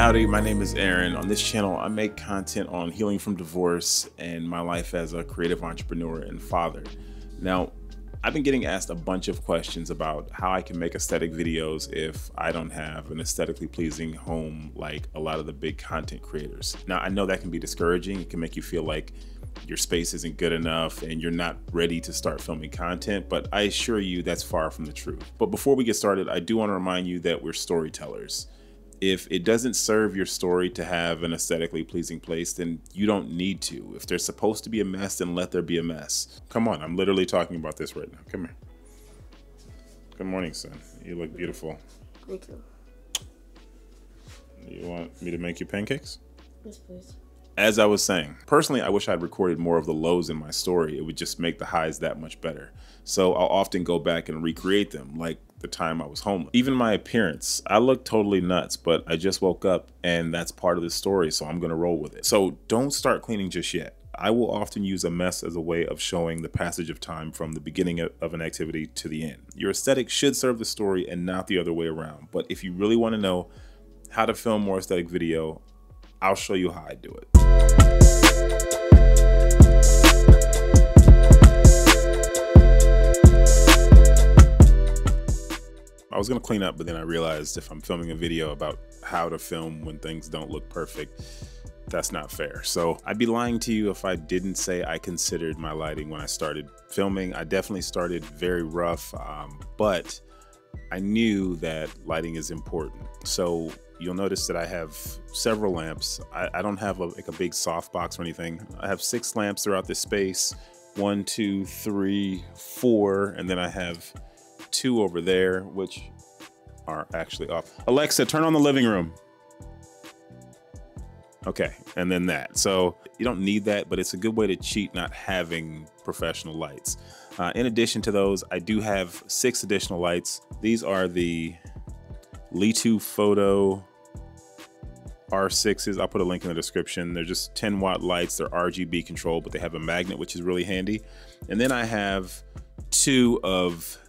Howdy, my name is Aaron. On this channel, I make content on healing from divorce and my life as a creative entrepreneur and father. Now, I've been getting asked a bunch of questions about how I can make aesthetic videos if I don't have an aesthetically pleasing home like a lot of the big content creators. Now, I know that can be discouraging. It can make you feel like your space isn't good enough and you're not ready to start filming content, but I assure you that's far from the truth. But before we get started, I do want to remind you that we're storytellers. If it doesn't serve your story to have an aesthetically pleasing place, then you don't need to. If there's supposed to be a mess, then let there be a mess. Come on, I'm literally talking about this right now. Come here. Good morning, son. You look beautiful. Thank you. You want me to make you pancakes? Yes, please. As I was saying, personally, I wish I'd recorded more of the lows in my story. It would just make the highs that much better. So I'll often go back and recreate them, like the time I was homeless. Even my appearance, I look totally nuts, but I just woke up and that's part of the story, so I'm gonna roll with it. So don't start cleaning just yet. I will often use a mess as a way of showing the passage of time from the beginning of an activity to the end. Your aesthetic should serve the story and not the other way around. But if you really wanna know how to film more aesthetic video, I'll show you how I do it. I was gonna clean up, but then I realized if I'm filming a video about how to film when things don't look perfect, that's not fair. So I'd be lying to you if I didn't say I considered my lighting when I started filming. I definitely started very rough, but I knew that lighting is important. So you'll notice that I have several lamps. I don't have like a big softbox or anything. I have 6 lamps throughout this space. 1, 2, 3, 4, and then I have 2 over there, which are actually off. Alexa, turn on the living room. Okay, and then that. So you don't need that, but it's a good way to cheat not having professional lights. In addition to those, I do have 6 additional lights. These are the Litu Photo R6s. I'll put a link in the description. They're just 10-watt lights. They're RGB controlled, but they have a magnet, which is really handy. And then I have 2 of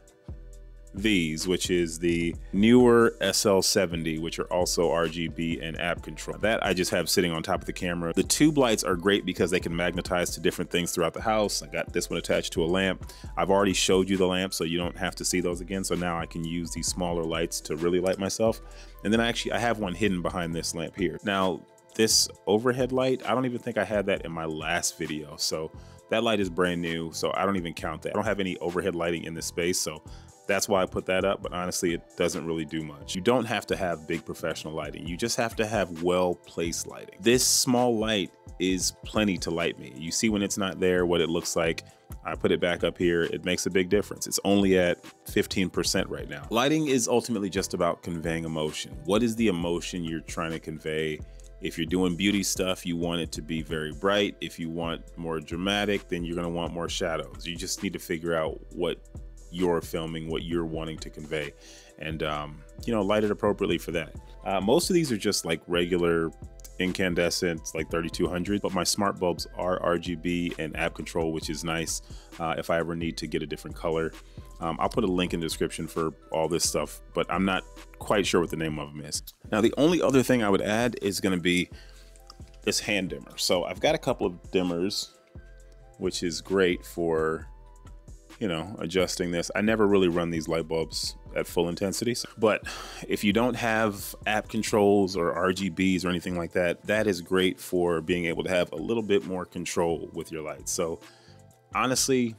these, which is the newer SL70, which are also RGB and app control. That I just have sitting on top of the camera. The tube lights are great because they can magnetize to different things throughout the house. I got this one attached to a lamp. I've already showed you the lamp, so you don't have to see those again. So now I can use these smaller lights to really light myself. And then I have one hidden behind this lamp here. Now, this overhead light, I don't even think I had that in my last video. So that light is brand new, so I don't even count that. I don't have any overhead lighting in this space, so that's why I put that up, but honestly, it doesn't really do much. You don't have to have big professional lighting. You just have to have well-placed lighting. This small light is plenty to light me. You see when it's not there, what it looks like. I put it back up here. It makes a big difference. It's only at 15% right now. Lighting is ultimately just about conveying emotion. What is the emotion you're trying to convey? If you're doing beauty stuff, you want it to be very bright. If you want more dramatic, then you're gonna want more shadows. You just need to figure out what you're filming, what you're wanting to convey, and light it appropriately for that. Most of these are just like regular incandescent, like 3200, but my smart bulbs are RGB and app control, which is nice if I ever need to get a different color. I'll put a link in the description for all this stuff, but I'm not quite sure what the name of them is. Now, the only other thing I would add is going to be this hand dimmer. So I've got a couple of dimmers, which is great for adjusting this. I never really run these light bulbs at full intensity, but if you don't have app controls or RGBs or anything like that, that is great for being able to have a little bit more control with your lights. So honestly,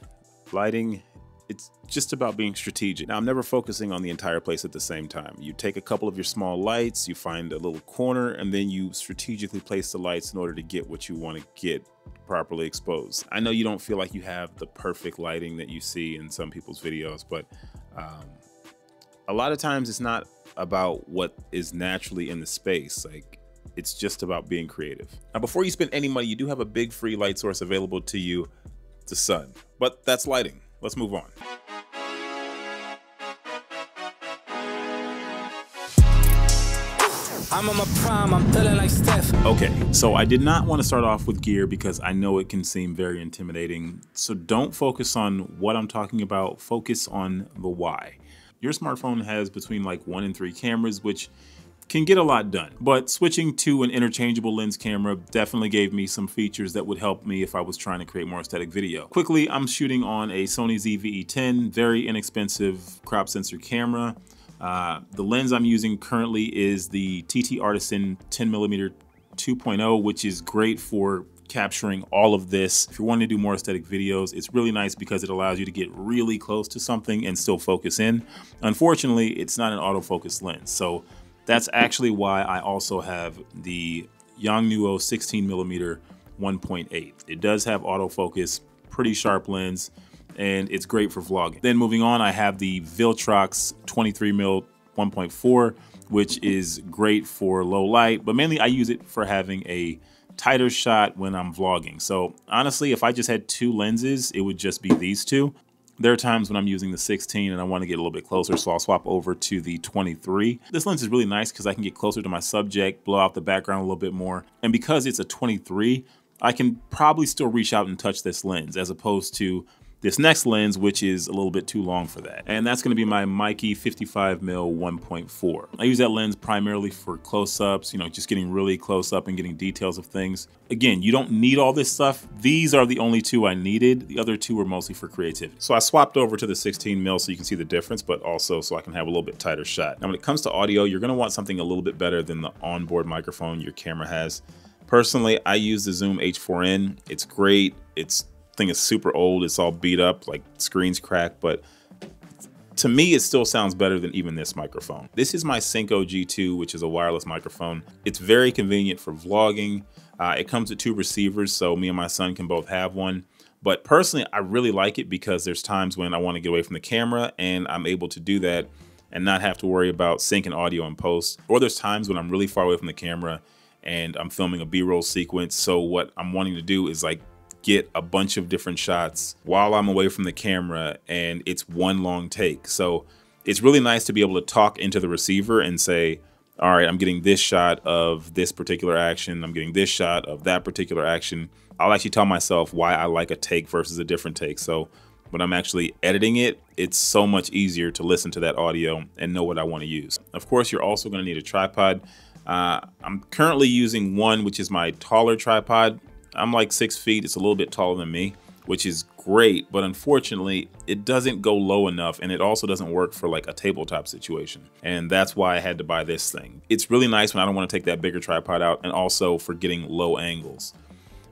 lighting, it's just about being strategic. Now, I'm never focusing on the entire place at the same time. You take a couple of your small lights, you find a little corner, and then you strategically place the lights in order to get what you want to get properly exposed. I know you don't feel like you have the perfect lighting that you see in some people's videos, but a lot of times it's not about what is naturally in the space. Like, it's just about being creative. Now, before you spend any money, you do have a big free light source available to you, the sun. But that's lighting. Let's move on. I'm on my prime, I'm feeling like Steph. Okay, so I did not want to start off with gear because I know it can seem very intimidating. So don't focus on what I'm talking about, focus on the why. Your smartphone has between like 1 and 3 cameras, which can get a lot done. But switching to an interchangeable lens camera definitely gave me some features that would help me if I was trying to create more aesthetic video. Quickly, I'm shooting on a Sony ZV-E10, very inexpensive crop sensor camera. The lens I'm using currently is the TT Artisan 10mm 2.0, which is great for capturing all of this. If you're wanting to do more aesthetic videos, it's really nice because it allows you to get really close to something and still focus in. Unfortunately, it's not an autofocus lens, so that's actually why I also have the Yongnuo 16mm 1.8. It does have autofocus, pretty sharp lens, and it's great for vlogging. Then moving on, I have the Viltrox 23mm 1.4, which is great for low light, but mainly I use it for having a tighter shot when I'm vlogging. So honestly, if I just had two lenses, it would just be these two. There are times when I'm using the 16 and I want to get a little bit closer, so I'll swap over to the 23. This lens is really nice because I can get closer to my subject, blow out the background a little bit more. And because it's a 23, I can probably still reach out and touch this lens as opposed to this next lens, which is a little bit too long for that. And that's gonna be my Mikey 55mm 1.4. I use that lens primarily for close-ups, you know, just getting really close up and getting details of things. Again, you don't need all this stuff. These are the only two I needed. The other two were mostly for creativity. So I swapped over to the 16mm so you can see the difference, but also so I can have a little bit tighter shot. Now, when it comes to audio, you're gonna want something a little bit better than the onboard microphone your camera has. Personally, I use the Zoom H4n. It's great. Thing is super old, it's all beat up, like screen's cracked, but to me it still sounds better than even this microphone. This is my Synco G2, which is a wireless microphone. It's very convenient for vlogging. It comes with two receivers, so me and my son can both have one. But personally, I really like it because there's times when I want to get away from the camera and I'm able to do that and not have to worry about syncing audio in post. Or there's times when I'm really far away from the camera and I'm filming a B-roll sequence. So what I'm wanting to do is like get a bunch of different shots while I'm away from the camera, and it's one long take. So it's really nice to be able to talk into the receiver and say, all right, I'm getting this shot of this particular action. I'm getting this shot of that particular action. I'll actually tell myself why I like a take versus a different take. So when I'm actually editing it, it's so much easier to listen to that audio and know what I want to use. Of course, you're also going to need a tripod. I'm currently using one, which is my taller tripod. I'm like 6 feet. It's a little bit taller than me, which is great, but unfortunately it doesn't go low enough, and it also doesn't work for like a tabletop situation. And that's why I had to buy this thing. It's really nice when I don't want to take that bigger tripod out, and also for getting low angles.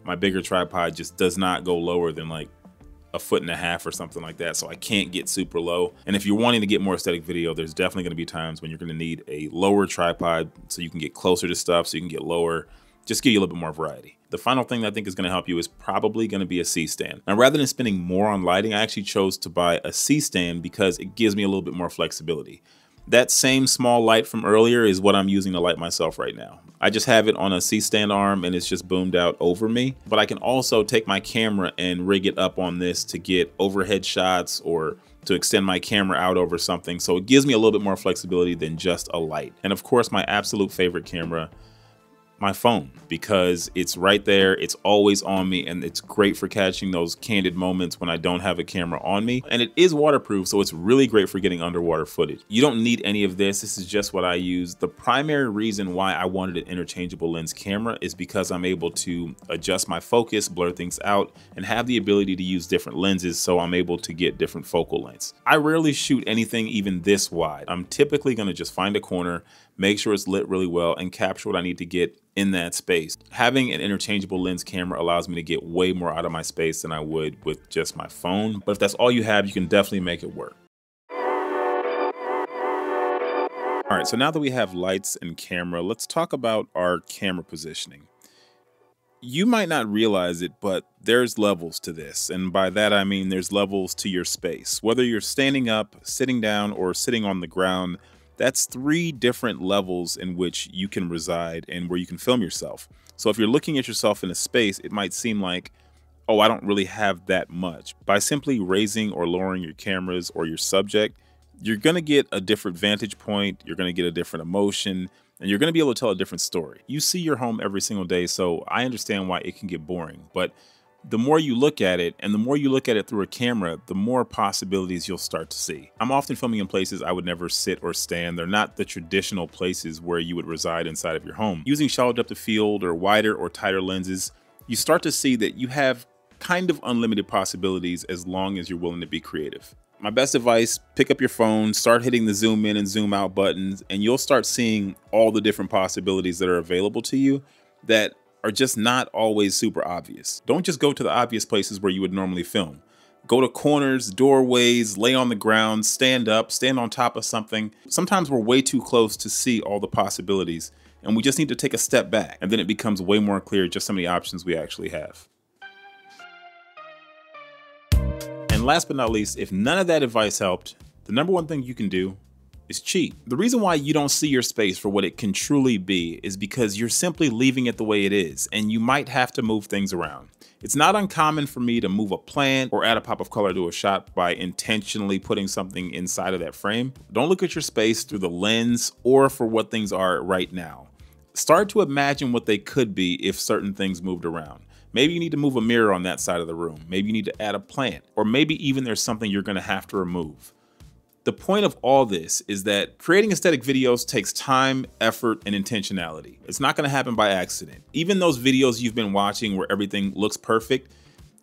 My bigger tripod just does not go lower than like 1.5 feet or something like that, so I can't get super low. And if you're wanting to get more aesthetic video, there's definitely going to be times when you're going to need a lower tripod so you can get closer to stuff, so you can get lower, just give you a little bit more variety. The final thing that I think is going to help you is probably going to be a C-stand. Now, rather than spending more on lighting, I actually chose to buy a C-stand because it gives me a little bit more flexibility. That same small light from earlier is what I'm using to light myself right now. I just have it on a C-stand arm and it's just boomed out over me, but I can also take my camera and rig it up on this to get overhead shots or to extend my camera out over something. So it gives me a little bit more flexibility than just a light. And of course, my absolute favorite camera, my phone, because it's right there, it's always on me, and it's great for catching those candid moments when I don't have a camera on me. And it is waterproof, so it's really great for getting underwater footage. You don't need any of this. This is just what I use. The primary reason why I wanted an interchangeable lens camera is because I'm able to adjust my focus, blur things out, and have the ability to use different lenses, so I'm able to get different focal lengths. I rarely shoot anything even this wide. I'm typically going to just find a corner, make sure it's lit really well, and capture what I need to get in that space. Having an interchangeable lens camera allows me to get way more out of my space than I would with just my phone. But if that's all you have, you can definitely make it work. All right, so now that we have lights and camera, let's talk about our camera positioning. You might not realize it, but there's levels to this. And by that, I mean there's levels to your space. Whether you're standing up, sitting down, or sitting on the ground, that's 3 different levels in which you can reside and where you can film yourself. So if you're looking at yourself in a space, it might seem like, oh, I don't really have that much. By simply raising or lowering your cameras or your subject, you're going to get a different vantage point, you're going to get a different emotion, and you're going to be able to tell a different story. You see your home every single day, so I understand why it can get boring. But the more you look at it, and the more you look at it through a camera, the more possibilities you'll start to see. I'm often filming in places I would never sit or stand. They're not the traditional places where you would reside inside of your home. Using shallow depth of field or wider or tighter lenses, you start to see that you have kind of unlimited possibilities as long as you're willing to be creative. My best advice, pick up your phone, start hitting the zoom in and zoom out buttons, and you'll start seeing all the different possibilities that are available to you that are just not always super obvious. Don't just go to the obvious places where you would normally film. Go to corners, doorways, lay on the ground, stand up, stand on top of something. Sometimes we're way too close to see all the possibilities, and we just need to take a step back, and then it becomes way more clear just how many options we actually have. And last but not least, if none of that advice helped, the number one thing you can do is cheat. The reason why you don't see your space for what it can truly be is because you're simply leaving it the way it is, and you might have to move things around. It's not uncommon for me to move a plant or add a pop of color to a shot by intentionally putting something inside of that frame. Don't look at your space through the lens or for what things are right now. Start to imagine what they could be if certain things moved around. Maybe you need to move a mirror on that side of the room. Maybe you need to add a plant, or maybe even there's something you're going to have to remove. The point of all this is that creating aesthetic videos takes time, effort, and intentionality. It's not going to happen by accident. Even those videos you've been watching where everything looks perfect,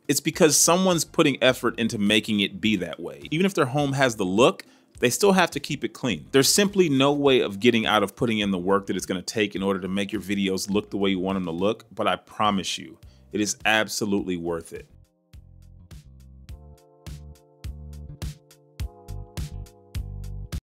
it's because someone's putting effort into making it be that way. Even if their home has the look, they still have to keep it clean. There's simply no way of getting out of putting in the work that it's going to take in order to make your videos look the way you want them to look, but I promise you, it is absolutely worth it.